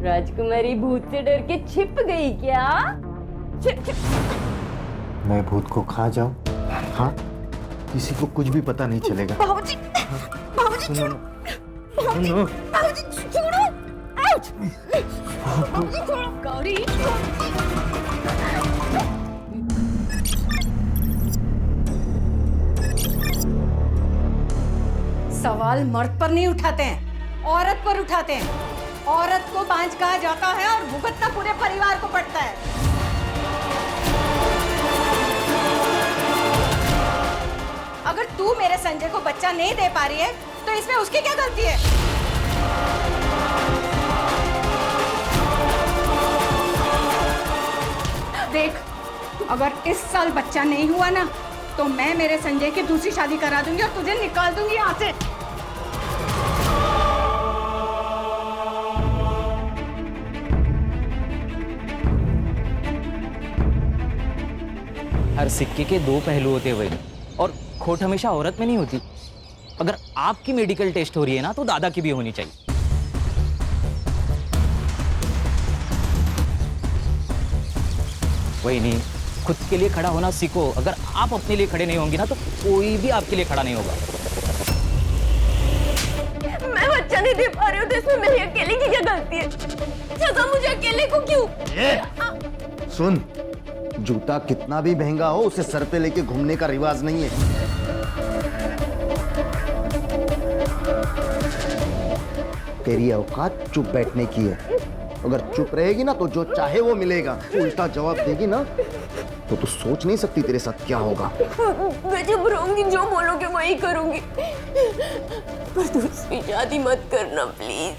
राजकुमारी भूत से डर के छिप गई क्या? छिप छिप। मैं भूत को खा जाऊं? हाँ, किसी को कुछ भी पता नहीं चलेगा। बाबूजी, बाबूजी छोड़ो, बाबूजी, बाबूजी छोड़ो, आउच! बाबूजी छोड़ो, गौरी। सवाल मर्द पर नहीं उठाते हैं, औरत पर उठाते हैं। औरत को बांझ कहा जाता है और भुगतना पूरे परिवार को पड़ता है। अगर तू मेरे संजय को बच्चा नहीं दे पा रही है तो इसमें उसकी क्या गलती है? देख, अगर इस साल बच्चा नहीं हुआ ना तो मैं मेरे संजय की दूसरी शादी करा दूंगी और तुझे निकाल दूंगी यहाँ से। हर सिक्के के दो पहलू होते हुए और खोट हमेशा औरत में नहीं होती। अगर आपकी मेडिकल टेस्ट हो रही है ना तो दादा की भी होनी चाहिए। वही नहीं, खुद के लिए खड़ा होना सीखो। अगर आप अपने लिए खड़े नहीं होंगे ना तो कोई भी आपके लिए खड़ा नहीं होगा। मैं बच्चा नहीं दे पा रही हूँ तो इसमें मेरी अकेले की क्या गलती है? सजा मुझे अकेले को क्यों? सुन, जूता कितना भी महंगा हो उसे सर पे लेके घूमने का रिवाज नहीं है। तेरी औकात चुप बैठने की है। अगर चुप रहेगी ना तो जो चाहे वो मिलेगा। उल्टा जवाब देगी ना तो तू सोच नहीं सकती तेरे साथ क्या होगा। मैं चुप रहूंगी, जो बोलोगे वही करूंगी, पर दूसरी शादी मत करना प्लीज।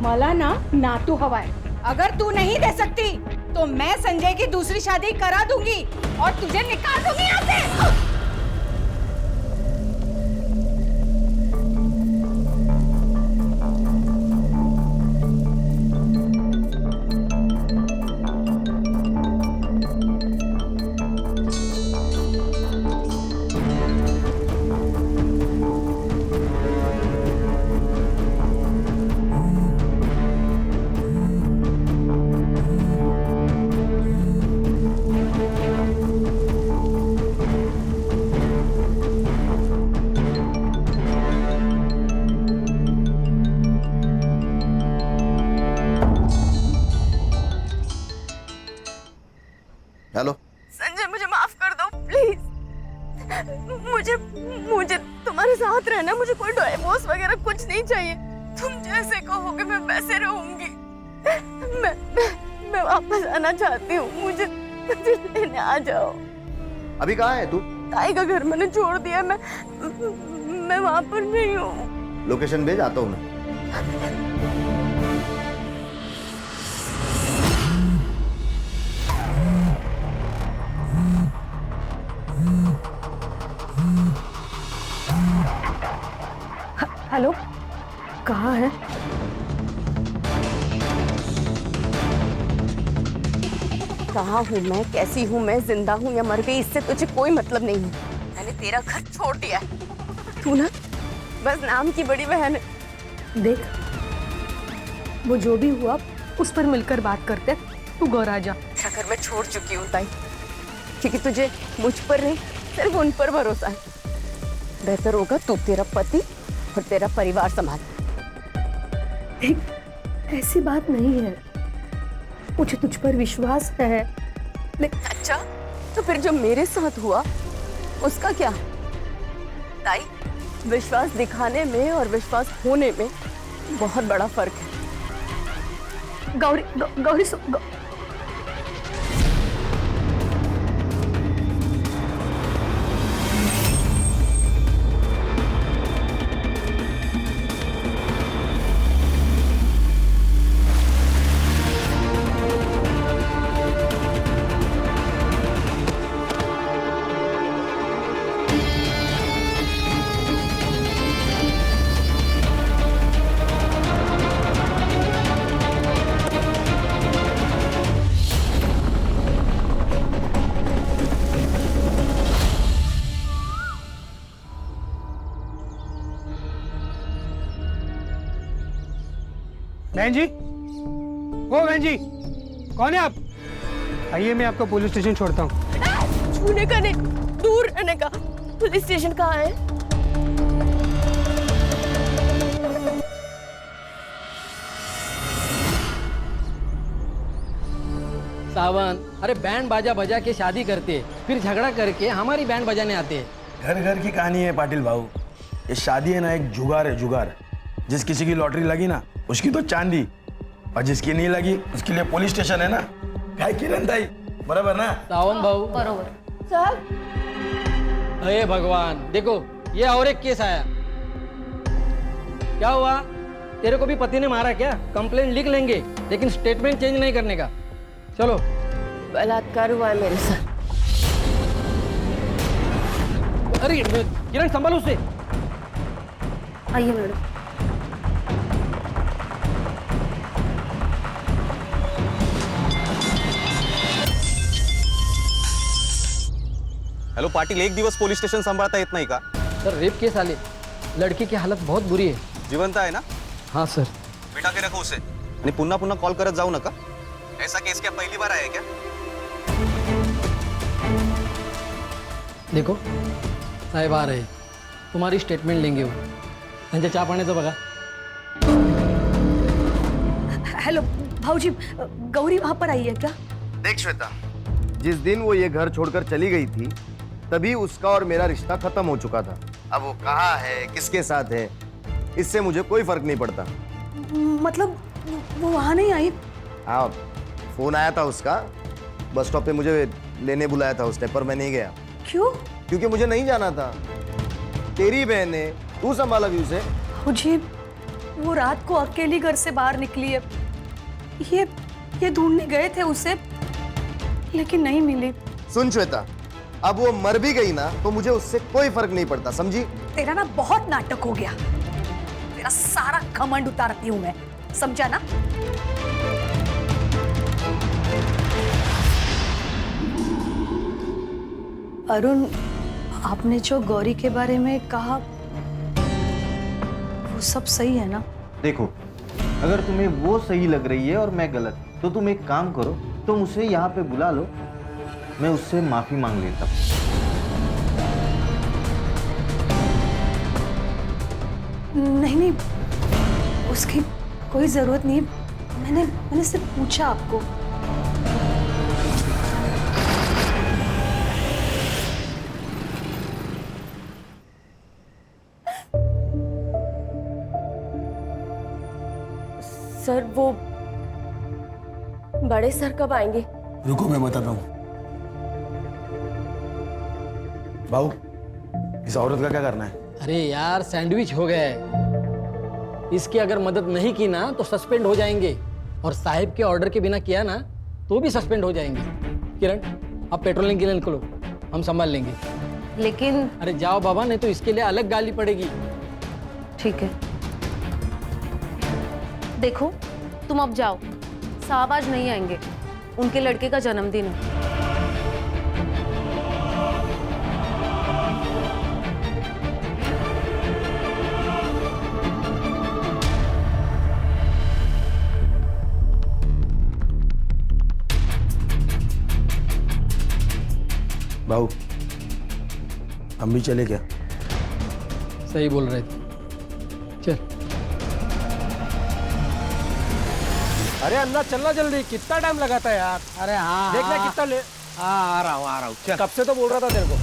मला ना तू हवा है। अगर तू नहीं दे सकती तो मैं संजय की दूसरी शादी करा दूंगी और तुझे निकाल दूंगी यहाँ से। हेलो संजय, मुझे माफ कर दो प्लीज। मुझे तुम्हारे साथ रहना, मुझे कोई डिवोर्स वगैरह कुछ नहीं चाहिए। तुम जैसे कहोगे मैं वैसे रहूंगी। मैं वापस आना चाहती हूँ। मुझे लेने आ जाओ। अभी कहाँ है तू? ताई का घर मैंने छोड़ दिया। मैं वहां पर नहीं हूँ। लोकेशन भेज, आता हूँ मैं। हेलो, कहाँ है? कहाँ हूँ मैं, कैसी हूँ मैं, जिंदा हूँ या मर गई, इससे तुझे कोई मतलब नहीं है। मैंने तेरा घर छोड़ दिया है। तू ना बस नाम की बड़ी बहन है। देख, वो जो भी हुआ उस पर मिलकर बात करते। तू घर आ जा। तेरा घर मैं छोड़ चुकी हूँ ताई, क्योंकि तुझे मुझ पर नहीं सिर्फ उन पर भरोसा है। बेहतर होगा तू तेरा पति और तेरा परिवार संभाल। देख, ऐसी बात नहीं है, मुझे तुझ पर विश्वास है। अच्छा, तो फिर जो मेरे साथ हुआ उसका क्या? ताई, विश्वास दिखाने में और विश्वास होने में बहुत बड़ा फर्क है। गौरी बहन जी, ओ बहन जी, कौन है आप? आइए मैं आपको पुलिस स्टेशन छोड़ता हूँ। छूने का नहीं, दूर रहने का। पुलिस स्टेशन कहाँ है? सावन, अरे बैंड बाजा बजा के शादी करते, फिर झगड़ा करके हमारी बैंड बजाने आते हैं। घर घर की कहानी है पाटिल भाऊ। ये शादी है ना, एक जुगार है, जुगार। जिस किसी की लॉटरी लगी ना, उसकी तो चांदी, और जिसकी नहीं लगी उसके लिए पुलिस स्टेशन है ना। काय किरण ताई, बराबर ना? सावन भाऊ, साहब, अरे भगवान, देखो ये और एक केस आया। क्या हुआ? तेरे को भी पति ने मारा क्या? कंप्लेंट लिख लेंगे, लेकिन स्टेटमेंट चेंज नहीं करने का। चलो। बलात्कार हुआ है मेरे साथ। अरे किरण, संभालो उसे। आइए मैडम। हॅलो पाटील, एक दिवस पोलीस स्टेशन सांभाळता येत नाही का? सर रेप केस आले, लड़की की हालत बहुत बुरी है। जिवंत आहे ना? हाँ सर। बिठा के रखो उसे आणि पुन्हा पुन्हा कॉल करत जाऊ नका। ऐसा केस क्या पहली बार आहे क्या? देखो साहेब आ रहे, तुम्हारी स्टेटमेंट लेंगे वो। त्यांच्या चहा पाण्याचं बघा। हेलो भाऊजी, गौरी वहां पर आई है क्या? देख श्वेता, जिस दिन वो ये घर छोड़कर चली गई थी तभी उसका और मेरा रिश्ता खत्म हो चुका था। अब वो कहाँ है, किसके साथ है, इससे मुझे कोई फर्क नहीं पड़ता। मतलब वो वहां नहीं आई? हाँ, फोन आया था उसका, बस स्टॉप पे मुझे लेने बुलाया था उसने, पर मैं नहीं गया। क्यों? क्योंकि मुझे नहीं जाना था। तेरी बहन है, तू संभाला भी उसे। भाऊजी, वो रात को अकेली घर से बाहर निकली है। ये ढूंढने गए थे उसे, लेकिन नहीं मिली। सुन श्वेता, अब वो मर भी गई ना तो मुझे उससे कोई फर्क नहीं पड़ता, समझी? तेरा ना बहुत नाटक हो गया। तेरा सारा घमंड उतारती हूं मैं, समझा ना? अरुण, आपने जो गौरी के बारे में कहा वो सब सही है ना? देखो, अगर तुम्हें वो सही लग रही है और मैं गलत, तो तुम एक काम करो, तुम उसे यहाँ पे बुला लो, मैं उससे माफी मांग लेता हूँ। नहीं, उसकी कोई जरूरत नहीं। मैंने सिर्फ पूछा आपको। सर, वो बड़े सर कब आएंगे? रुको मैं बताता हूँ। भाऊ, इस औरत का क्या करना है? अरे यार, सैंडविच हो गया है। इसकी अगर मदद नहीं की ना तो सस्पेंड हो जाएंगे, और साहिब के ऑर्डर के बिना किया ना तो भी सस्पेंड हो जाएंगे। किरण, अब पेट्रोलिंग के लिए निकलो, हम संभाल लेंगे। लेकिन अरे जाओ बाबा, नहीं तो इसके लिए अलग गाली पड़ेगी। ठीक है। देखो, तुम अब जाओ, साहब आज नहीं आएंगे, उनके लड़के का जन्मदिन है। भाऊ, हम भी चले क्या? सही बोल रहे थे, चल। अरे अन्ना, चलना जल्दी, कितना टाइम लगाता है यार? अरे हाँ, देखना कितना ले। हाँ, आ रहा हूँ, चल। कब से तो बोल रहा था तेरे को।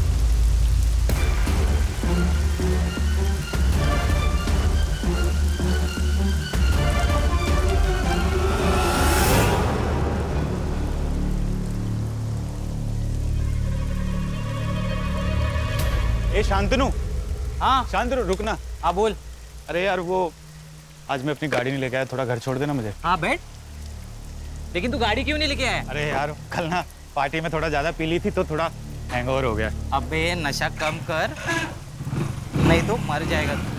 ए शांतनु, हाँ शांतनु रुकना। हाँ बोल। अरे यार, वो आज मैं अपनी गाड़ी नहीं लेके आया, थोड़ा घर छोड़ देना मुझे। हाँ बैठ, लेकिन तू गाड़ी क्यों नहीं लेके आया? अरे यार, कल ना पार्टी में थोड़ा ज्यादा पी ली थी तो थोड़ा हैंगओवर हो गया। अबे नशा कम कर, नहीं तो मर जाएगा तू।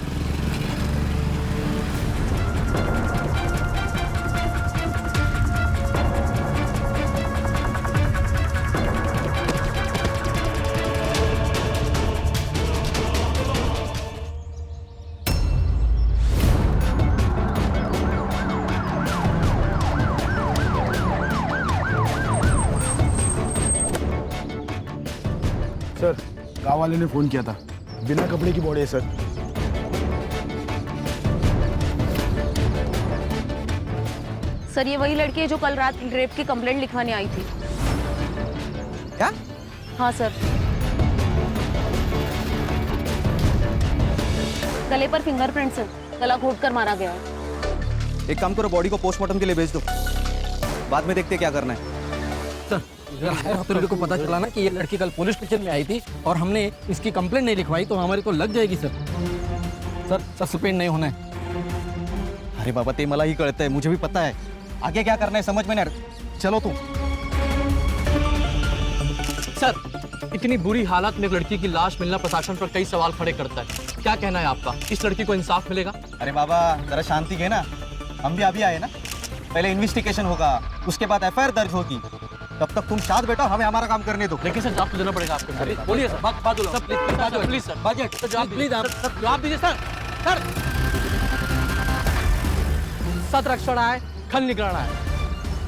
वाले ने फोन किया था, बिना कपड़े की बॉडी है सर। सर ये वही लड़की है जो कल रात रेप की कंप्लेंट लिखवाने आई थी। क्या? हाँ सर। गले पर फिंगरप्रिंट्स है, गला घोट कर मारा गया है। एक काम करो, बॉडी को पोस्टमार्टम के लिए भेज दो, बाद में देखते क्या करना है। सर अगर को पता चला ना कि ये लड़की कल पुलिस स्टेशन में आई थी और हमने इसकी कंप्लेंट नहीं लिखवाई तो हमारे को लग जाएगी सर। सर सस्पेंड नहीं होना है। अरे बाबा ते मला ही कळत है, मुझे भी पता है, आगे क्या करना है समझ में नहीं आ रहा। चलो तुम। सर इतनी बुरी हालत में एक लड़की की लाश मिलना प्रशासन पर कई सवाल खड़े करता है। क्या कहना है आपका, इस लड़की को इंसाफ मिलेगा? अरे बाबा जरा शांति के ना, हम भी अभी आए ना, पहले इन्वेस्टिगेशन होगा, उसके बाद एफआईआर दर्ज होगी, तब तक तुम शांत बैठो, हमें हमारा काम करने दो। लेकिन सर जवाब तो देना पड़ेगा आपको। बोलिए सर, बात सर प्लीज सर, सर जवाब प्लीज सर, जवाब दीजिए सर। सर सत रक्षण आए खल निगराना है।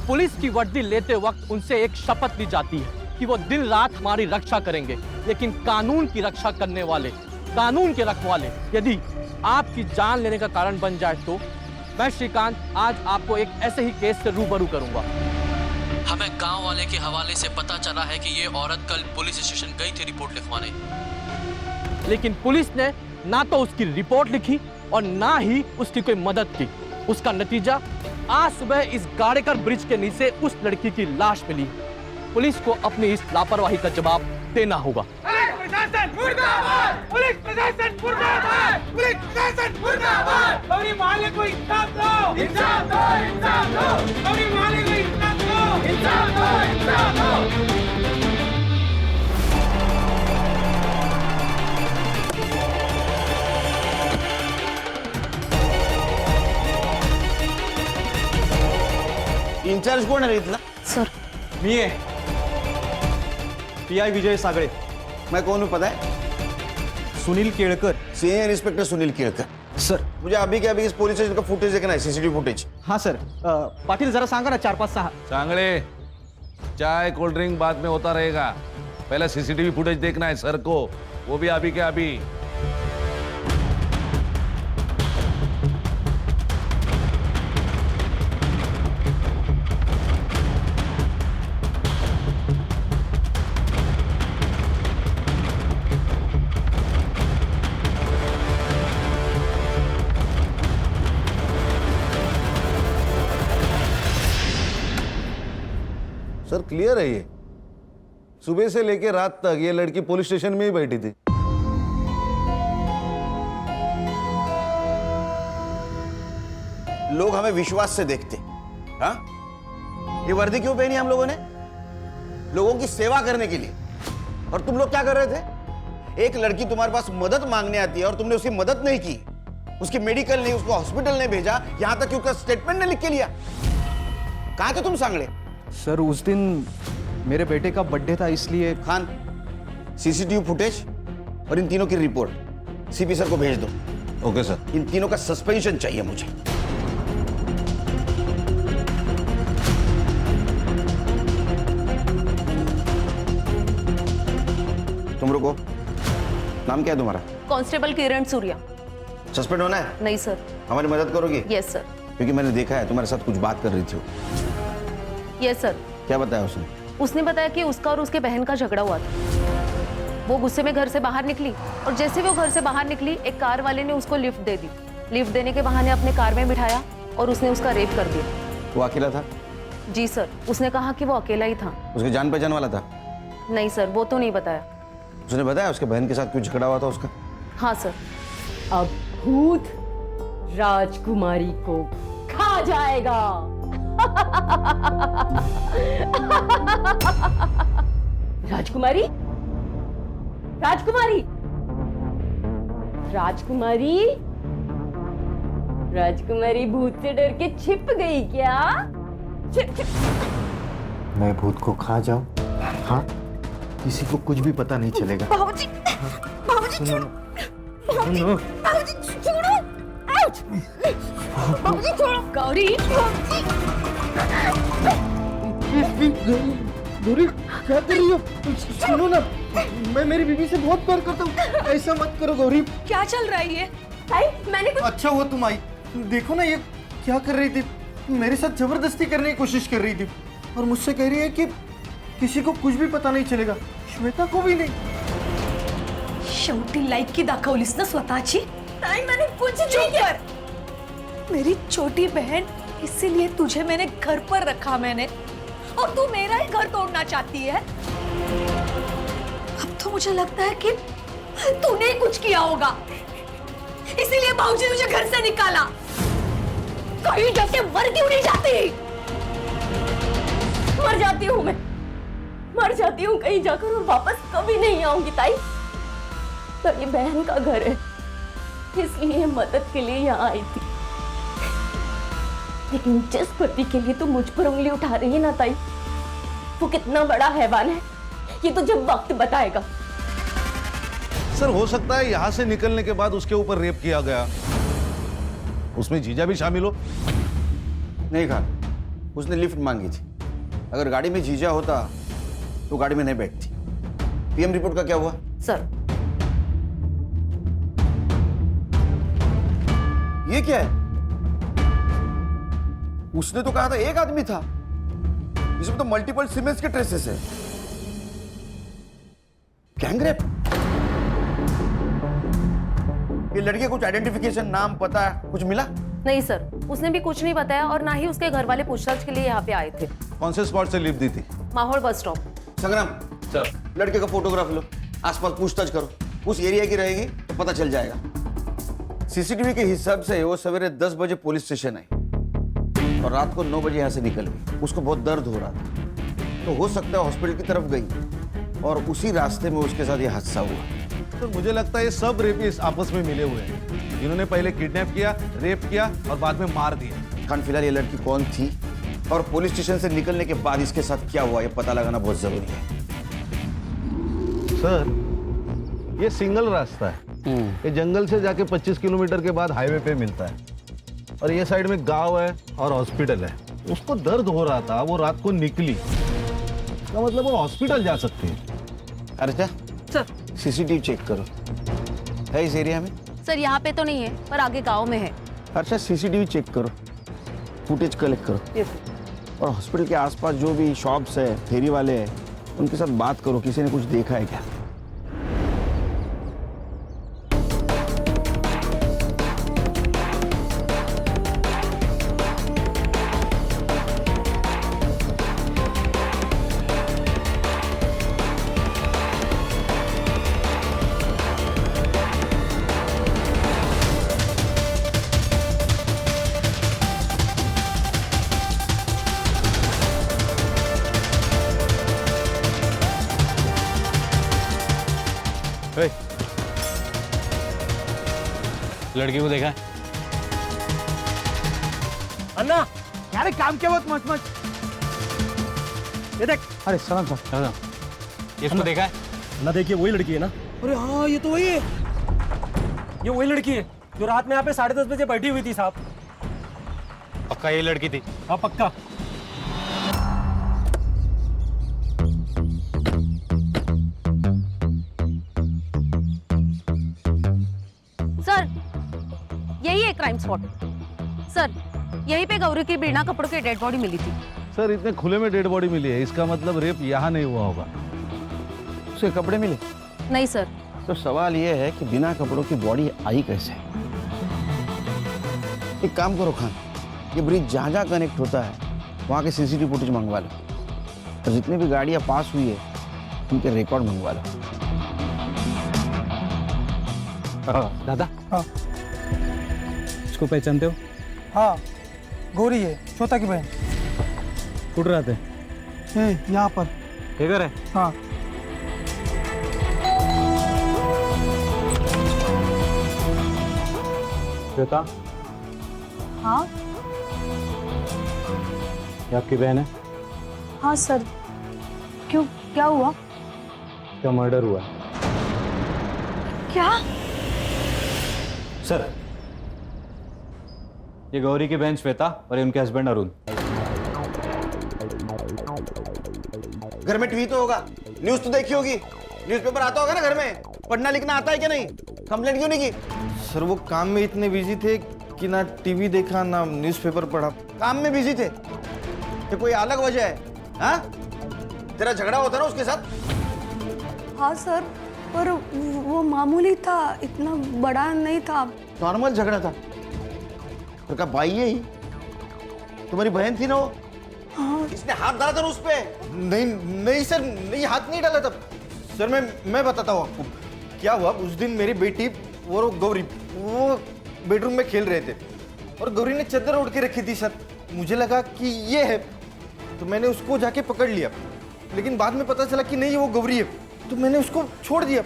पुलिस की वर्दी लेते वक्त उनसे एक शपथ ली जाती है कि वो दिन रात हमारी रक्षा करेंगे, लेकिन कानून की रक्षा करने वाले, कानून के रखवाले यदि आपकी जान लेने का कारण बन जाए तो मैं श्रीकांत आज आपको एक ऐसे ही केस से रूबरू करूंगा। हमें गांव वाले के हवाले से पता चला है कि ये औरत कल पुलिस स्टेशन गई थी रिपोर्ट लिखवाने, लेकिन पुलिस ने ना तो उसकी रिपोर्ट लिखी और ना ही उसकी कोई मदद की। उसका नतीजा आज सुबह इस गाड़ेकर ब्रिज के नीचे उस लड़की की लाश मिली। पुलिस को अपनी इस लापरवाही का जवाब देना होगा। इंचार्ज कोण आहे इथला? सर मी है पीआई विजय सागळे। मैं कौन हूँ पता है? Sunil Kelkar. Senior inspector Sunil Kelkar. Sir मुझे अभी के अभी इस पुलिस स्टेशन का फुटेज देखना है, सीसीटीवी फुटेज। हाँ सर, पाटिल जरा सांगा ना 4-5-6। सांगड़े, चाय कोल्ड ड्रिंक बाद में होता रहेगा, पहले सीसीटीवी फुटेज देखना है सर को, वो भी अभी के अभी। सर क्लियर है ये, सुबह से लेकर रात तक ये लड़की पुलिस स्टेशन में ही बैठी थी। लोग हमें विश्वास से देखते। हाँ, ये वर्दी क्यों पहनी हम लोगों ने? लोगों की सेवा करने के लिए। और तुम लोग क्या कर रहे थे? एक लड़की तुम्हारे पास मदद मांगने आती है और तुमने उसकी मदद नहीं की, उसकी मेडिकल नहीं, उसको हॉस्पिटल नहीं भेजा, यहां तक कि उसका स्टेटमेंट नहीं लिख के लिया। कहां थे तुम सांगड़े? सर उस दिन मेरे बेटे का बर्थडे था इसलिए। खान, सीसीटीवी फुटेज और इन तीनों की रिपोर्ट सीपी सर को भेज दो। Okay sir. इन तीनों का सस्पेंशन चाहिए मुझे। तुम रुको, नाम क्या है तुम्हारा? कांस्टेबल किरण सूर्या। सस्पेंड होना है? नहीं सर। हमारी मदद करोगी? Yes sir. क्योंकि मैंने देखा है तुम्हारे साथ कुछ बात कर रही थी। Yes sir. क्या बताया उसने? उसने बताया कि उसका और उसके बहन का झगड़ा हुआ था। वो गुस्से में घर से बाहर निकली और जैसे वो घर से बाहर निकली एक कार वाले ने उसको लिफ्ट दे दी। लिफ्ट देने के बहाने अपने कार में बिठाया और उसने उसका रेप कर दिया। वो अकेला था? जी सर, उसने कहा कि वो अकेला ही था। उसके जान पहचान वाला था? नहीं सर, वो तो नहीं बताया। उसने बताया उसके बहन के साथ कुछ झगड़ा हुआ था उसका? हाँ सर। अब भूत राजकुमारी को खा जाएगा। राजकुमारी, राजकुमारी, राजकुमारी, राजकुमारी भूत से डर के छिप गई क्या? मैं भूत को खा जाऊं? हाँ, किसी को कुछ भी पता नहीं चलेगा। बाबूजी, बाबूजी छोड़ो, बाबूजी, बाबूजी छोड़ो, आउच, बाबूजी छोड़ो, गौरी, दूरी क्या कर रही हो? सुनो ना। मैं मेरी बीवी से बहुत प्यार करता हूँ, ऐसा मत करो गौरी। क्या चल रहा है ये? मैंने कुछ अच्छा हुआ तुम आई। देखो ना ये क्या कर रही थी, मेरे साथ जबरदस्ती करने की कोशिश कर रही थी और मुझसे कह रही है कि किसी को कुछ भी पता नहीं चलेगा, श्वेता को भी नहीं। शेवटी लायकी दाखवलीस ना स्वतःची। ताई मैंने कुछ नहीं चुप किया। कर। मेरी छोटी बहन, इसीलिए तुझे मैंने घर पर रखा मैंने, और तू मेरा ही घर तोड़ना चाहती है। अब तो मुझे लगता है कि तूने कुछ किया होगा, इसीलिए भाऊजी ने मुझे घर से निकाला। कहीं जाके मर क्यों नहीं जाती? मर जाती हूँ मैं, मर जाती हूँ कहीं जाकर और वापस कभी नहीं आऊंगी ताई। तो ये बहन का घर है, इसलिए मदद के लिए यहाँ आई थी। लेकिन जिस पति के लिए तू मुझ पर उंगली उठा रही है ना ताई, वो कितना बड़ा हैवान है ये तो जब वक्त बताएगा। सर हो सकता है यहाँ से निकलने के बाद उसके ऊपर रेप किया गया, उसमें जीजा भी शामिल हो। नहीं खान, उसने लिफ्ट मांगी थी। अगर गाड़ी में जीजा होता तो गाड़ी में नहीं बैठती। पीएम रिपोर्ट का क्या हुआ? सर, ये क्या है? उसने तो कहा था एक आदमी था, इसमें तो मल्टीपल सीमेंस के ट्रेसेस है। गैंगरेप? ये लड़के कुछ आइडेंटिफिकेशन, नाम, पता कुछ मिला? नहीं सर, उसने भी कुछ नहीं बताया और ना ही उसके घर वाले पूछताछ के लिए यहाँ पे आए थे। कौन से स्पॉट से लिफ्ट दी थी? माहौल बस स्टॉप। संग्राम सर, लड़के का फोटोग्राफ लो, आसपास पूछताछ करो, उस एरिया की रहेगी तो पता चल जाएगा। सीसीटीवी के हिसाब से वो सवेरे 10 बजे पुलिस स्टेशन आई और रात को 9 बजे यहाँ से निकल गई। उसको बहुत दर्द हो रहा था, तो हो सकता है हॉस्पिटल की तरफ गई और उसी रास्ते में उसके साथ ये हादसा हुआ। तो मुझे लगता है ये सब रेपिस्ट आपस में मिले हुए हैं, जिन्होंने पहले किडनैप किया, रेप किया और बाद में मार दिया। खान, फिलहाल ये लड़की कौन थी और पुलिस स्टेशन से निकलने के बाद इसके साथ क्या हुआ, ये पता लगाना बहुत जरूरी है। सर ये सिंगल रास्ता है, ये जंगल से जाके 25 किलोमीटर के बाद हाईवे पे मिलता है और ये साइड में गांव है और हॉस्पिटल है। उसको दर्द हो रहा था, वो रात को निकली, इसका मतलब वो हॉस्पिटल जा सकती है। अर्चा सर, सीसीटीवी चेक करो, है इस एरिया में? सर यहाँ पे तो नहीं है, पर आगे गांव में है। अच्छा, सीसीटीवी चेक करो, फुटेज कलेक्ट करो। यस। और हॉस्पिटल के आसपास जो भी शॉप्स है, फेरी वाले हैं, उनके साथ बात करो, किसी ने कुछ देखा है क्या? लड़की को देखा है? अन्ना यार काम क्या बहुत मस्त मस्त। ये देख। अरे सलाम सर। इसको देखा है? ना देखिए वही लड़की है ना। अरे हाँ ये तो वही है, ये वही लड़की है जो रात में यहाँ पे 10:30 बजे बैठी हुई थी साहब। पक्का ये लड़की थी? हाँ पक्का। सर यही है क्राइम स्पॉट। सर यहीं पे गौरी की बिना कपड़ों की डेड बॉडी मिली थी। सर इतने खुले में डेड बॉडी मिली है, इसका मतलब रेप यहाँ नहीं हुआ होगा। उसके कपड़े मिले? नहीं सर। तो सवाल ये है कि बिना कपड़ों की बॉडी आई कैसे? एक काम करो खान, ये ब्रिज जहाँ जहाँ कनेक्ट होता है वहाँ के सीसीटीवी फुटेज मंगवा लो, तो जितने भी गाड़ियाँ पास हुई है उनके रिकॉर्ड मंगवा लो। दादा हाँ इसको पहचानते हो? हाँ गौरी है, श्वेता की बहन। कुछ रहते? यहाँ पर इधर है? हाँ। श्वेता, हाँ ये आपकी बहन है? हाँ सर, क्यों, क्या हुआ? क्या मर्डर हुआ है? क्या? सर ये गौरी की बहन श्वेता और ये उनके हस्बैंड अरुण। घर में टीवी तो होगा, न्यूज तो देखी होगी, न्यूज़पेपर आता होगा ना घर में, पढ़ना लिखना आता है क्या नहीं? कंप्लेंट क्यों नहीं की? सर वो काम में इतने बिजी थे कि ना टीवी देखा ना न्यूज़पेपर पढ़ा। काम में बिजी थे? तो कोई अलग वजह है? हाँ, तेरा झगड़ा होता ना उसके साथ? हाँ सर, पर वो मामूली था, इतना बड़ा नहीं था। नॉर्मल झगड़ा था। तो क्या भाई है ही? तुम्हारी बहन थी ना वो? हाँ। इसने हाथ डाला था ना उस पे? नहीं नहीं सर, नहीं हाथ नहीं डाला था सर। मैं बताता हूँ आपको क्या हुआ। उस दिन मेरी बेटी और गौरी वो बेडरूम में खेल रहे थे और गौरी ने चादर ओढ़ के रखी थी सर। मुझे लगा कि ये है तो मैंने उसको जाके पकड़ लिया, लेकिन बाद में पता चला कि नहीं वो गौरी है, तो मैंने उसको छोड़ दिया।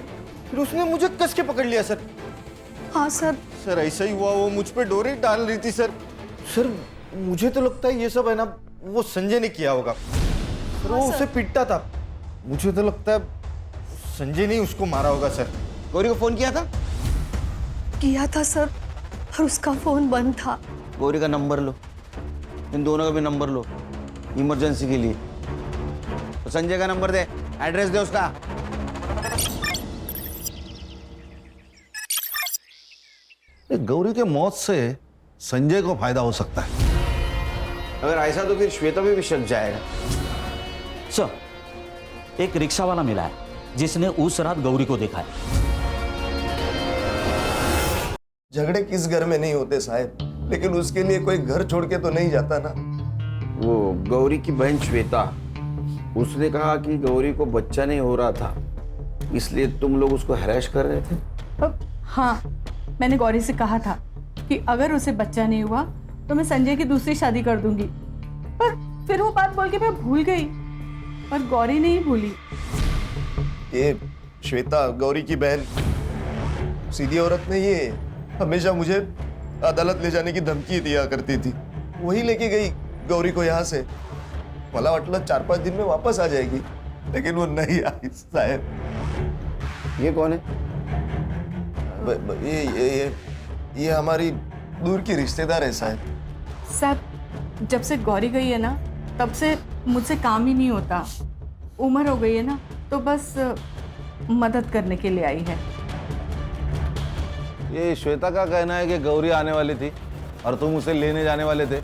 फिर उसने मुझे कस के पकड़ लिया सर। हाँ सर। सर ऐसा ही हुआ, वो मुझ पे डोरी डाल रही थी सर। सर मुझे तो लगता है ये सब है ना वो संजय ने किया होगा सर। वो उसे पीटता था, मुझे तो लगता है संजय ने उसको मारा होगा सर। गौरी को फोन किया था? किया था सर, और उसका फोन बंद था। गौरी का नंबर लो, इन दोनों का भी नंबर लो इमरजेंसी के लिए। तो संजय का नंबर दे, एड्रेस दे उसका। गौरी के मौत से संजय को फायदा हो सकता है। अगर ऐसा तो फिर श्वेता पे भी शक जाएगा। सर, एक रिक्शा वाला मिला है जिसने उस रात गौरी को देखा है। झगड़े किस घर में नहीं होते साहब, लेकिन उसके लिए कोई घर छोड़ के तो नहीं जाता ना। वो गौरी की बहन श्वेता, उसने कहा कि गौरी को बच्चा नहीं हो रहा था, इसलिए तुम लोग उसको हैरेस कर रहे थे। हाँ, मैंने गौरी से कहा था कि अगर उसे बच्चा नहीं हुआ तो मैं संजय की दूसरी शादी कर दूंगी, पर फिर वो बात बोल के मैं भूल गई, पर गौरी नहीं भूली। ये श्वेता गौरी की बहन सीधी औरत नहीं है, हमेशा मुझे अदालत ले जाने की धमकी दिया करती थी। वही लेके गई गौरी को यहाँ से। मला वाटलं 4-5 दिन में वापस आ जाएगी, लेकिन वो नहीं आई साहब। ये कौन है? ये हमारी दूर की रिश्तेदार है साहब। साहब, जब से गौरी गई है ना तब से मुझसे काम ही नहीं होता। उम्र हो गई है ना, तो बस मदद करने के लिए आई है। ये श्वेता का कहना है कि गौरी आने वाली थी और तुम उसे लेने जाने वाले थे।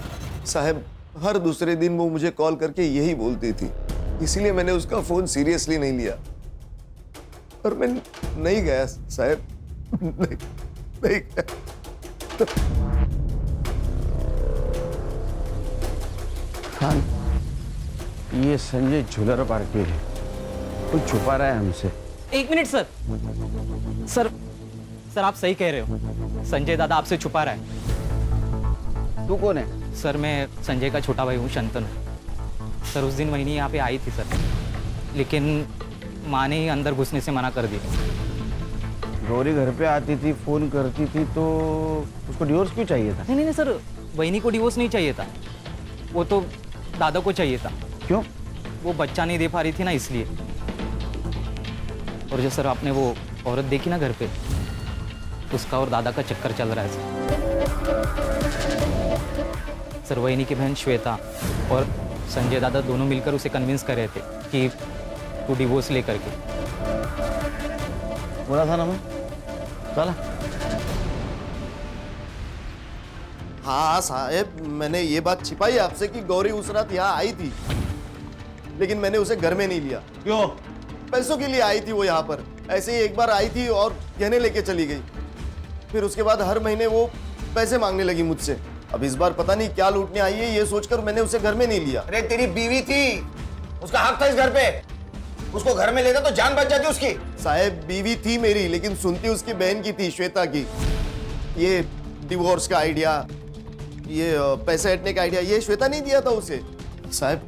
साहब, हर दूसरे दिन वो मुझे कॉल करके यही बोलती थी, इसीलिए मैंने उसका फोन सीरियसली नहीं लिया और मैं नहीं गया साहब। नहीं गया। खान, ये संजय झूलर पार्टी है, कुछ छुपा रहा है हमसे। एक मिनट सर। सर सर आप सही कह रहे हो, संजय दादा आपसे छुपा रहा है। तू कौन है? सर मैं संजय का छोटा भाई हूँ, शंतनु। सर उस दिन वहीनी यहाँ पे आई थी सर, लेकिन माँ ने ही अंदर घुसने से मना कर दिया। गौरी घर पे आती थी, फोन करती थी, तो उसको डिवोर्स क्यों चाहिए था? नहीं सर, वहीनी को डिवोर्स नहीं चाहिए था, वो तो दादा को चाहिए था। क्यों? वो बच्चा नहीं दे पा रही थी ना, इसलिए। और जो सर आपने वो औरत देखी ना घर पे, उसका और दादा का चक्कर चल रहा है सर। वहीनी की बहन श्वेता और संजय दादा दोनों मिलकर उसे कन्विंस कर रहे थे कि तू डिवोर्स लेकर के। बोला था ना मैं, चला। हाँ साहब, मैंने ये बात छिपाई आपसे कि गौरी उस रात यहाँ आई थी, लेकिन मैंने उसे घर में नहीं लिया। क्यों? पैसों के लिए आई थी वो यहाँ पर। ऐसे ही एक बार आई थी और गहने लेके चली गई। फिर उसके बाद हर महीने वो पैसे मांगने लगी मुझसे। अब इस बार पता नहीं क्या लूटने आई है, ये सोचकर मैंने उसे घर में नहीं लिया। अरे तेरी बीवी थी, उसका हक था इस घर पे। उसको घर में लेता तो जान बच जाती उसकी। साहब, बीवी थी मेरी, लेकिन सुनती उसकी बहन की थी, श्वेता की। ये डिवोर्स का आइडिया, ये पैसे हटने का आइडिया, ये श्वेता नहीं दिया था उसे। साहब,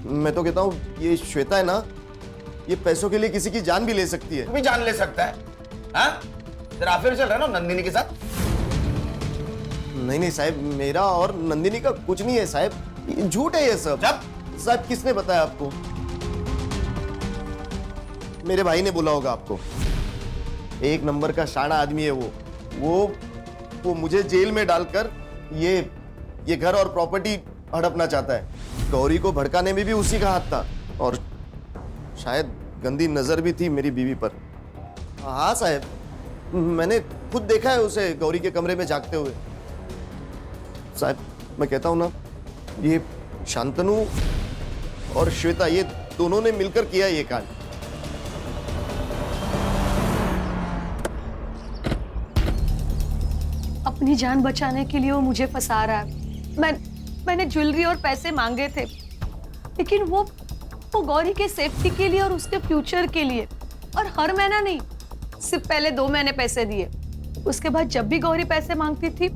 मैं तो कहता हूँ ये श्वेता है ना, ये पैसों के लिए किसी की जान भी ले सकती है। तू भी जान ले सकता है? हाँ? तेरा अफेयर चल रहा है ना नंदिनी के साथ? नहीं साहब, मेरा और नंदिनी का कुछ नहीं है साहब, ये झूठ है ये सब। साहब, किसने बताया आपको? मेरे भाई ने बोला होगा आपको। एक नंबर का शाना आदमी है वो मुझे जेल में डालकर ये घर और प्रॉपर्टी हड़पना चाहता है। गौरी को भड़काने में भी उसी का हाथ था, और शायद गंदी नजर भी थी मेरी बीवी पर। हाँ साहब, मैंने खुद देखा है उसे गौरी के कमरे में जागते हुए। साहब, मैं कहता हूं ना, ये शांतनु और श्वेता, ये दोनों ने मिलकर किया ये कांड। अपनी जान बचाने के लिए वो मुझे फंसा रहा है। मैंने ज्वेलरी और पैसे मांगे थे, लेकिन वो गौरी के सेफ्टी के लिए और उसके फ्यूचर के लिए, और हर महीना नहीं, सिर्फ पहले 2 महीने पैसे दिए। उसके बाद जब भी गौरी पैसे मांगती थी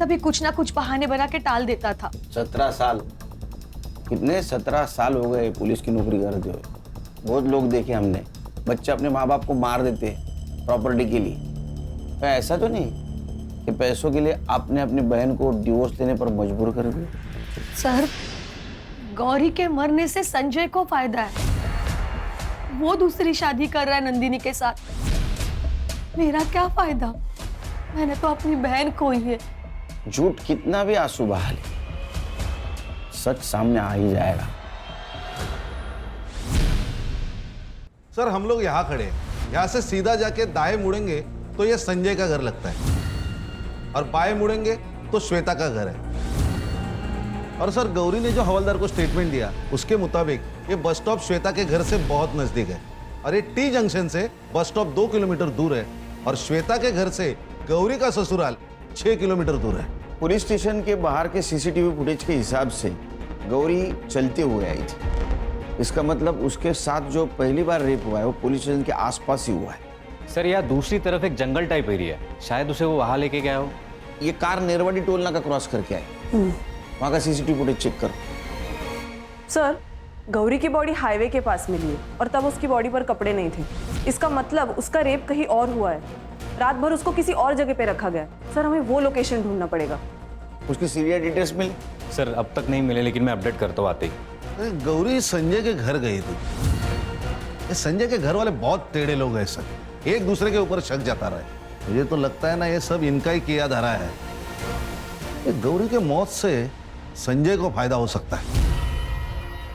तभी कुछ ना कुछ बहाने बना के टाल देता था। 17 साल, कितने 17 साल हो गए पुलिस की नौकरी करते हुए। बहुत लोग देखे हमने, बच्चे अपने माँ बाप को मार देते हैं प्रॉपर्टी के लिए। तो ऐसा तो नहीं कि पैसों के लिए आपने अपनी बहन को डिवोर्स देने पर मजबूर कर दिया। सर, गौरी के मरने से संजय को फायदा है। वो दूसरी शादी कर रहा है नंदिनी के साथ। मेरा क्या फायदा? मैंने तो अपनी बहन खोई है। झूठ कितना भी आंसू बहा ले, सच सामने आ ही जाएगा। सर हम लोग यहाँ खड़े हैं, यहाँ से सीधा जाके दाएं मुड़ेंगे तो ये संजय का घर लगता है, और बाएं मुड़ेंगे तो श्वेता का घर है। और सर गौरी ने जो हवलदार को स्टेटमेंट दिया उसके मुताबिक ये बस स्टॉप श्वेता के घर से बहुत नजदीक है, और ये टी जंक्शन से बस स्टॉप 2 किलोमीटर दूर है, और श्वेता के घर से गौरी का ससुराल 6 किलोमीटर दूर है। पुलिस स्टेशन के बाहर के सीसीटीवी फुटेज के हिसाब से गौरी चलते हुए आई थी। इसका मतलब उसके साथ जो पहली बार रेप हुआ है वो पुलिस स्टेशन के आसपास ही हुआ है। सर यहाँ दूसरी तरफ एक जंगल टाइप एरिया है, शायद उसे वो वहाँ लेके गया हो। ये कार नेरवाडी टोल नाका क्रॉस करके आई, वहाँ का सीसीटीवी फुटेज चेक करो। सर, गौरी की बॉडी हाईवे के पास मिली है और तब उसकी बॉडी पर कपड़े नहीं थे। इसका मतलब उसका रेप कहीं और हुआ है। रात भर उसको किसी और जगह पे रखा गया। सर, हमें वो लोकेशन ढूंढना पड़ेगा। उसकी सीरियल डिटेल्स मिली? सर अब तक नहीं मिले, लेकिन मैं अपडेट करता हूँ आते ही। गौरी संजय के घर गई थी। ये संजय के घर वाले बहुत टेढ़े लोग हैं सर, एक दूसरे के ऊपर शक जता रहे हैं। मुझे तो लगता है ना ये सब इनका ही किया धरा है। ये गौरी के मौत से संजय को फायदा हो सकता है।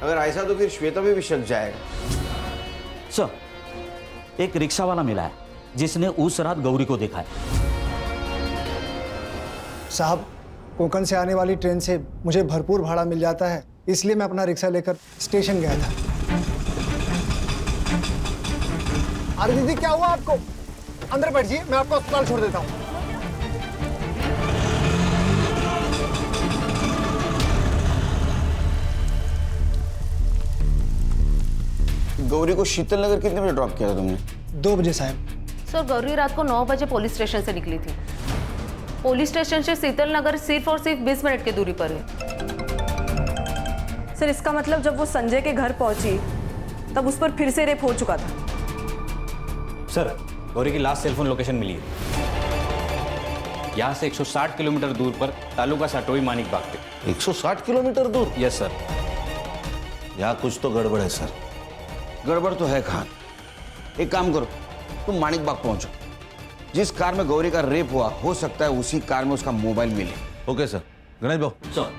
अगर ऐसा तो फिर श्वेता भी शक जाएगा। सर, एक रिक्शा वाला मिला है जिसने उस रात गौरी को देखा है। साहब, कोंकण से आने वाली ट्रेन से मुझे भरपूर भाड़ा मिल जाता है, इसलिए मैं अपना रिक्शा लेकर स्टेशन गया था। अरे दीदी, क्या हुआ आपको? अंदर बैठिए, मैं आपको अस्पताल छोड़ देता हूँ। गौरी को शीतल नगर कितने बजे ड्रॉप किया था तुमने? 2 बजे साहब। सर, गौरी रात को 9 बजे पुलिस स्टेशन से निकली थी। पुलिस स्टेशन से शीतल नगर सिर्फ और सिर्फ 20 मिनट की दूरी पर है। सर, इसका मतलब जब वो संजय के घर पहुंची तब उस पर फिर से रेप हो चुका था। सर, गौरी की लास्ट सेलफोन लोकेशन मिली है। यहाँ से 160 किलोमीटर दूर पर तालुका साटोई मानिक बाग पे। 160 किलोमीटर दूर? Yes sir. यहाँ कुछ तो गड़बड़ है सर। गड़बड़ तो है खान। एक काम करो, तुम मानिक बाग पहुंचो। जिस कार में गौरी का रेप हुआ हो सकता है उसी कार में उसका मोबाइल मिले। Okay sir. Ganesh Babu. Sir.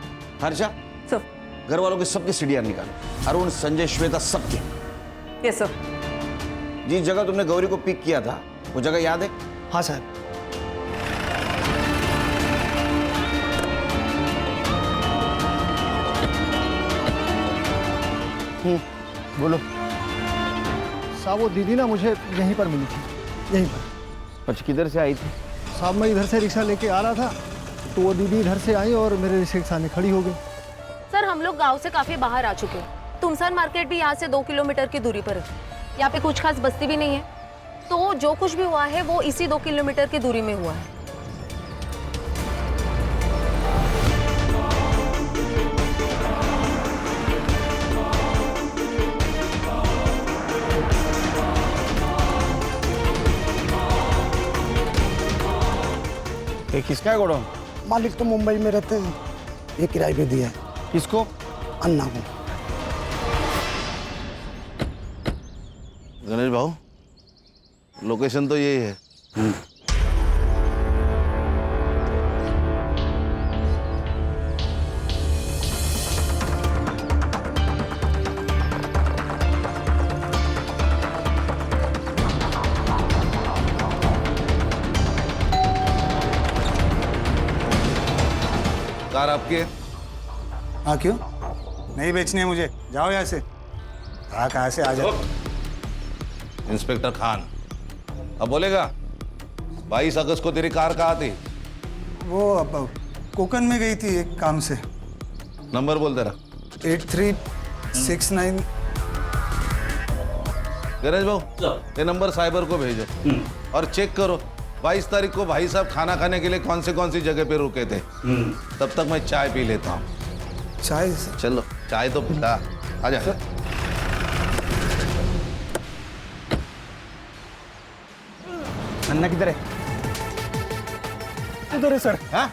Harsha sir, घर वालों के सबके सीडीआर निकालो। अरुण, संजय, श्वेता, सबके। Yes sir. जिस जगह तुमने गौरी को पिक किया था वो जगह याद है? हाँ साहब। बोलो। साहब, वो दीदी ना मुझे यहीं पर मिली थी, यहीं पर। अच्छा, किधर से आई थी? साहब, मैं इधर से रिक्शा लेके आ रहा था तो वो दीदी इधर से आई और मेरे रिक्शे के सामने खड़ी हो गई। सर, हम लोग गांव से काफी बाहर आ चुके हैं। तुमसान मार्केट भी यहाँ से 2 किलोमीटर की दूरी पर है। यहाँ पे कुछ खास बस्ती भी नहीं है, तो जो कुछ भी हुआ है वो इसी 2 किलोमीटर की दूरी में हुआ है। ये किसका है गोडाउन? मालिक तो मुंबई में रहते हैं, ये किराए पे दिया है। किसको? अन्ना को। गणेश भाऊ, लोकेशन तो यही है। कार आपकी है? हाँ क्यों? नहीं बेचनी है मुझे, जाओ यहाँ से। हाँ कहाँ से आ जाओ? इंस्पेक्टर खान, अब बोलेगा 22 अगस्त को तेरी कार कहाँ थी? वो अब कोकन में गई थी एक काम से। नंबर बोल तेरा। 8369। गणेश भाऊ, ये नंबर साइबर को भेजो और चेक करो 22 तारीख को भाई साहब खाना खाने के लिए कौन सी जगह पे रुके थे। तब तक मैं चाय पी लेता हूँ। चाय? चलो चाय तो पिला, आजा। अन्ना किधर है? उधर है सर। हाँ?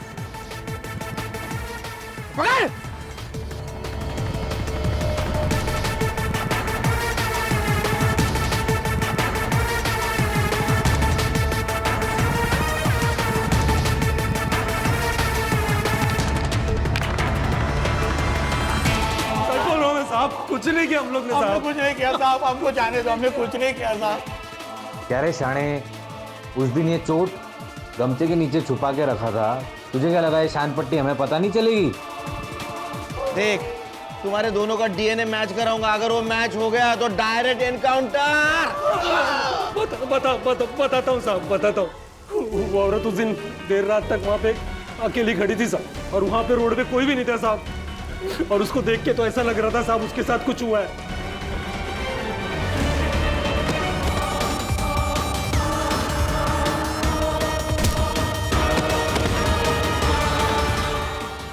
पकड़! कुछ नहीं किया हम लोग ने साहब। कुछ नहीं किया साहब, हमको जाने दो, हमने कुछ नहीं किया साहब। क्या रे शाणे, उस दिन ये चोट गमछे के नीचे छुपा के रखा था, तुझे क्या लगा ये शान पट्टी हमें पता नहीं चलेगी? देख, तुम्हारे दोनों का डीएनए मैच कराऊंगा, अगर वो मैच हो गया तो डायरेक्ट एनकाउंटर। बताता हूँ साहब, बताता हूँ। वो औरत उस दिन देर रात तक वहाँ पे अकेली खड़ी थी साहब, और वहाँ पे रोड पे कोई भी नहीं था साहब, और उसको देख के तो ऐसा लग रहा था साहब उसके साथ कुछ हुआ है।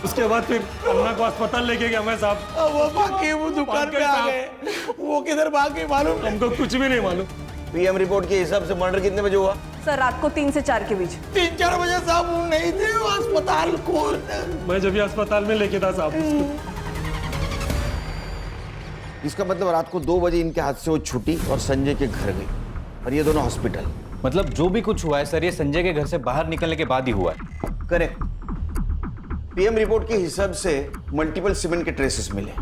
उसके बाद फिर अन्ना को अस्पताल लेके गया मैं साहब। वो बाकी वो दुकान पे आ गए, वो किधर भाग गए मालूम? हमको कुछ भी नहीं मालूम। पीएम रिपोर्ट के हिसाब से मर्डर कितने बजे हुआ? सर रात को 3 से 4 के बीच। 3-4 बजे साहब वो नहीं थे, वो अस्पताल खोल। मैं जब भी अस्पताल में लेके था साहब। इसका मतलब रात को 2 बजे इनके हाथ से वो छुट्टी और संजय के घर गई, और ये दोनों हॉस्पिटल। मतलब जो भी कुछ हुआ है सर, ये संजय के घर से बाहर निकलने के बाद ही हुआ है। करेक्ट। पीएम रिपोर्ट के हिसाब से मल्टीपल सीमेंट के ट्रेसेस मिले।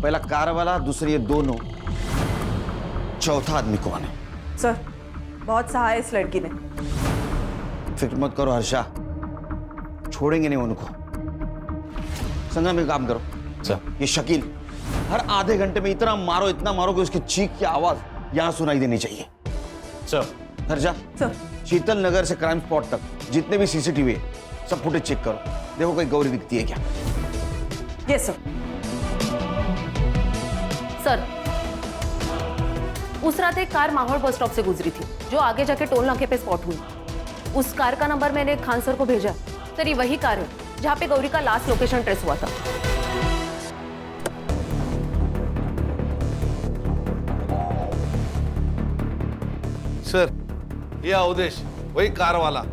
पहला कार वाला, दूसरे ये दोनों, चौथा आदमी कौन है? सर बहुत सहा है इस लड़की ने। फिक्र मत करो हर्षा, छोड़ेंगे नहीं उनको। संगम में काम करो सर। ये शकील हर आधे घंटे में इतना मारो कि उसकी चीख की आवाज यहां सुनाई देनी चाहिए। सर। हर्षा सर, शीतल नगर से क्राइम स्पॉट तक जितने भी सीसीटीवी है सब फुटेज चेक करो, देखो कोई गौरी दिखती है क्या। Yes sir. सर उस रात एक कार माहौल बस स्टॉप से गुजरी थी, जो आगे जाके टोल नाके पे स्पॉट हुई। उस कार का नंबर मैंने खान सर को भेजा। सर ये वही कार है जहाँ पे गौरी का लास्ट लोकेशन ट्रेस हुआ था। सर ये अवधेश, वही कार वाला,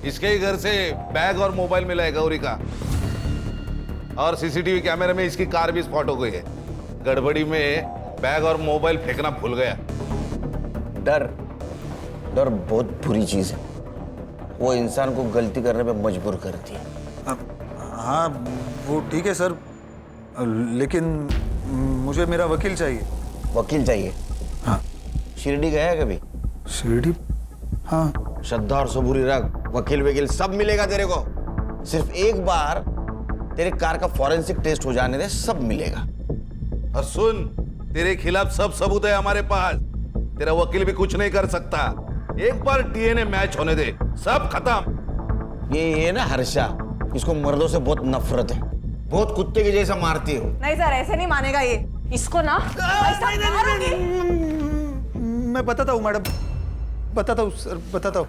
इसके ही घर से बैग और मोबाइल मिला है गौरी का, और सीसीटीवी कैमरे में इसकी कार भी स्पॉट हो गई है। गड़बड़ी में बैग और मोबाइल फेंकना भूल गया। डर बहुत बुरी चीज है, वो इंसान को गलती करने पे मजबूर करती है। हाँ वो ठीक है सर, लेकिन मुझे मेरा वकील चाहिए। वकील चाहिए? हाँ। शिरडी गया है कभी? शिरडी? हाँ। श्रद्धा और सबूरी रख, वकील सब मिलेगा तेरे को। सिर्फ एक बार तेरे कार का फॉरेंसिक टेस्ट हो जाने दे, सब मिलेगा। और सुन, तेरे खिलाफ सब सबूत है हमारे पास, तेरा वकील भी कुछ नहीं कर सकता। एक बार डीएनए मैच होने दे, सब खत्म। ये ना हर्षा, इसको मर्दों से बहुत नफरत है, बहुत कुत्ते के जैसा मारती हो। नहीं सर ऐसे नहीं मानेगा ये, इसको ना मैं बताता हूँ मैडम, बताता हूँ सर, बताता हूँ।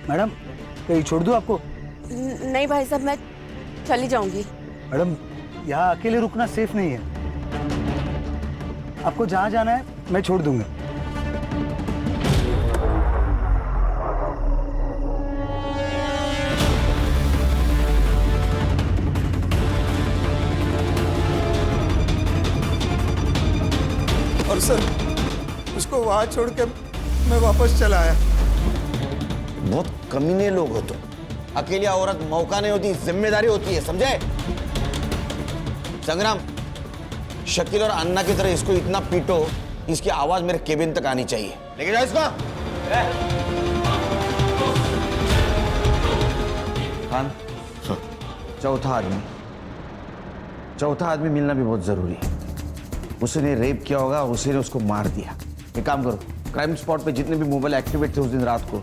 मैडम कहीं छोड़ दूँ आपको? नहीं भाई साहब, मैं चली जाऊंगी। मैडम यहाँ अकेले रुकना सेफ नहीं है, आपको जहाँ जाना है मैं छोड़ दूंगा। और सर उसको वहां छोड़ के मैं वापस चला आया। बहुत कमीने लोग हो तो। अकेली औरत मौका नहीं होती, जिम्मेदारी होती है, समझे? संग्राम, शकील और अन्ना की तरह इसको इतना पीटो, इसकी आवाज मेरे केबिन तक आनी चाहिए। लेके जाओ इसको। खान चौथा आदमी मिलना भी बहुत जरूरी है। उसने रेप किया होगा, उसी ने उसको मार दिया। एक काम करो, क्राइम स्पॉट पे जितने भी मोबाइल एक्टिवेट थे उस दिन रात को,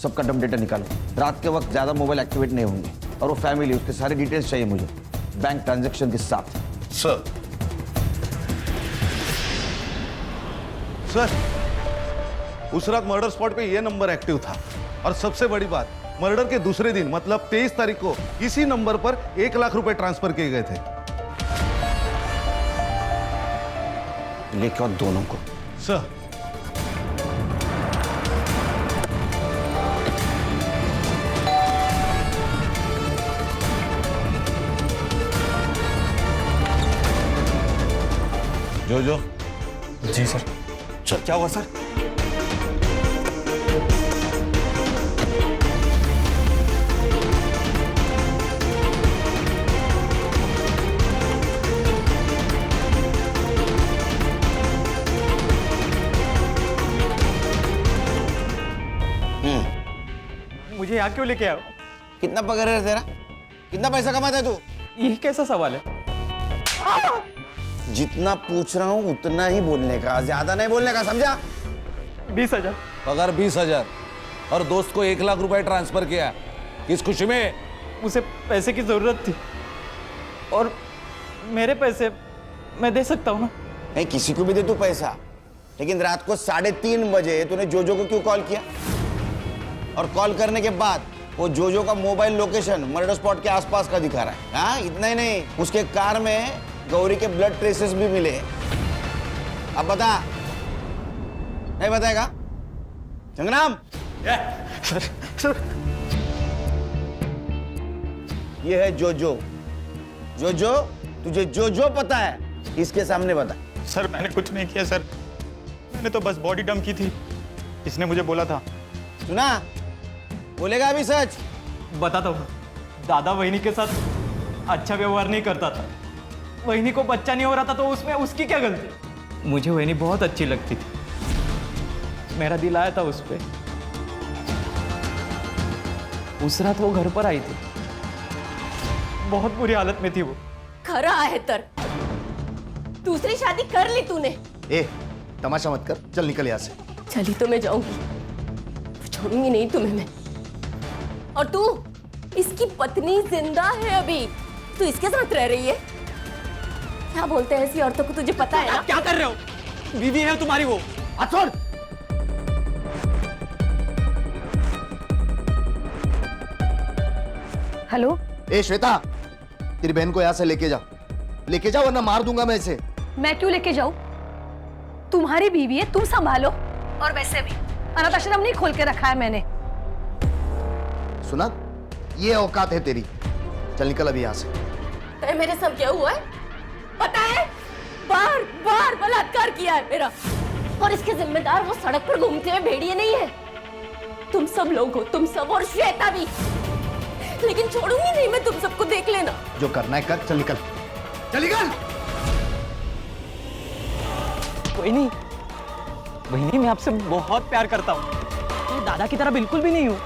सबका डम डेटा निकालो। रात के वक्त ज्यादा मोबाइल एक्टिवेट नहीं होंगे। और वो फैमिली, उसके सारे डिटेल्स चाहिए मुझे, बैंक ट्रांजैक्शन के साथ। सर उस रात मर्डर स्पॉट पे ये नंबर एक्टिव था। और सबसे बड़ी बात, मर्डर के दूसरे दिन मतलब 23 तारीख को इसी नंबर पर 1 लाख रुपए ट्रांसफर किए गए थे। लेके आओ दोनों को। सर जो जी सर। सर क्या हुआ सर? मुझे यहाँ क्यों लेके आओ? कितना पगार है तेरा? कितना पैसा कमाता है तू? ये कैसा सवाल है? जितना पूछ रहा हूँ उतना ही बोलने का, ज्यादा नहीं बोलने का, समझा? 20,000 पगार 20,000 और दोस्त को 1 लाख रुपए ट्रांसफर किया। किस खुशी में? उसे पैसे की जरूरत थी और मेरे पैसे मैं दे सकता हूँ ना। नहीं, किसी को भी दे तू पैसा, लेकिन रात को 3:30 बजे तूने जोजो को क्यों कॉल किया? और कॉल करने के बाद वो जोजो का मोबाइल लोकेशन मर्डर स्पॉट के आसपास का दिखा रहा है। हाँ, इतना ही नहीं, उसके कार में गौरी के ब्लड ट्रेसेस भी मिले। अब बता, नहीं बताएगा? संग्राम, सर ये है जोजो। जोजो, तुझे जोजो पता है? इसके सामने बता। सर मैंने कुछ नहीं किया सर, मैंने तो बस बॉडी डंप की थी, इसने मुझे बोला था। सुना? बोलेगा अभी सच? बताता हूँ, दादा वहिनी के साथ अच्छा व्यवहार नहीं करता था। वहिनी को बच्चा नहीं हो रहा था तो उसमें उसकी क्या गलती? मुझे वहिनी बहुत अच्छी लगती थी, मेरा दिल आया था उस पे। उस रात वो घर पर आई थी, बहुत बुरी हालत में थी वो। खरा है तर, दूसरी शादी कर ली तूने। ए, तमाशा मत कर, चल निकल यहाँ से। चली तो मैं जाऊंगी, छोड़ूंगी नहीं तुम्हें मैं। और तू, इसकी पत्नी जिंदा है अभी, तू इसके साथ रह रही है? क्या बोलते हैं ऐसी औरतों को, तुझे पता है ना? क्या कर रहे हो? बीवी है तुम्हारी वो। छोड़। हेलो। ए श्वेता, तेरी बहन को यहाँ से लेके जा वरना मार दूंगा मैं इसे। मैं क्यों लेके जाऊं? तुम्हारी बीवी है, तुम संभालो। और वैसे भी अनाथ आश्रम नहीं खोल के रखा है मैंने। सुना, ये औकात है तेरी। चल निकल अभी यहाँ से। मेरे साथ क्या हुआ है पता है? बार बार बलात्कार किया है मेरा, और इसके जिम्मेदार वो सड़क पर घूमते हुए भेड़िए नहीं है, तुम सब लोग हो, तुम सब, और श्वेता भी। लेकिन छोड़ूंगी नहीं मैं तुम सबको, देख लेना। जो करना है कर, चल निकल, चल निकल। वहिनी, वहिनी मैं आपसे बहुत प्यार करता हूँ, मैं दादा की तरह बिल्कुल भी नहीं हूँ।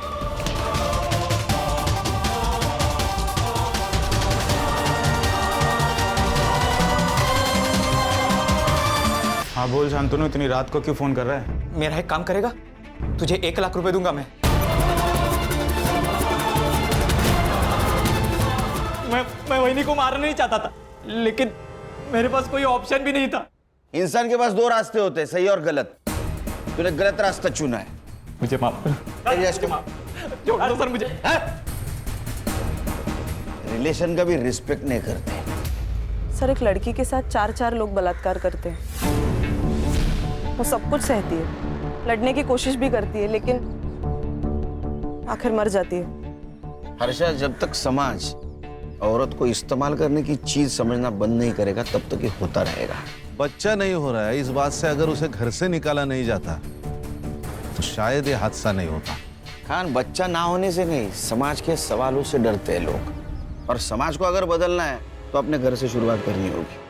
हाँ बोल शांतनु, इतनी रात को क्यों फोन कर रहा है? मेरा एक काम करेगा? तुझे 1 लाख रुपए दूंगा मैं वहिनी को मारना नहीं चाहता था, लेकिन मेरे पास कोई ऑप्शन भी नहीं था। इंसान के पास 2 रास्ते होते हैं, सही और गलत। तूने गलत रास्ता चुना है। मुझे माफ करो। छोड़ दो सर मुझे। रिलेशन का भी रिस्पेक्ट नहीं करते। सर, एक लड़की के साथ 4 लोग बलात्कार करते हैं। वो सब कुछ सहती है, लड़ने की कोशिश भी करती है, लेकिन आखिर मर जाती है। हर्षा, जब तक समाज औरत को इस्तेमाल करने की चीज समझना बंद नहीं करेगा तब तक ये होता रहेगा। बच्चा नहीं हो रहा है, इस बात से अगर उसे घर से निकाला नहीं जाता तो शायद ये हादसा नहीं होता। खान, बच्चा ना होने से नहीं, समाज के सवालों से डरते हैं लोग, और समाज को अगर बदलना है तो अपने घर से शुरुआत करनी होगी।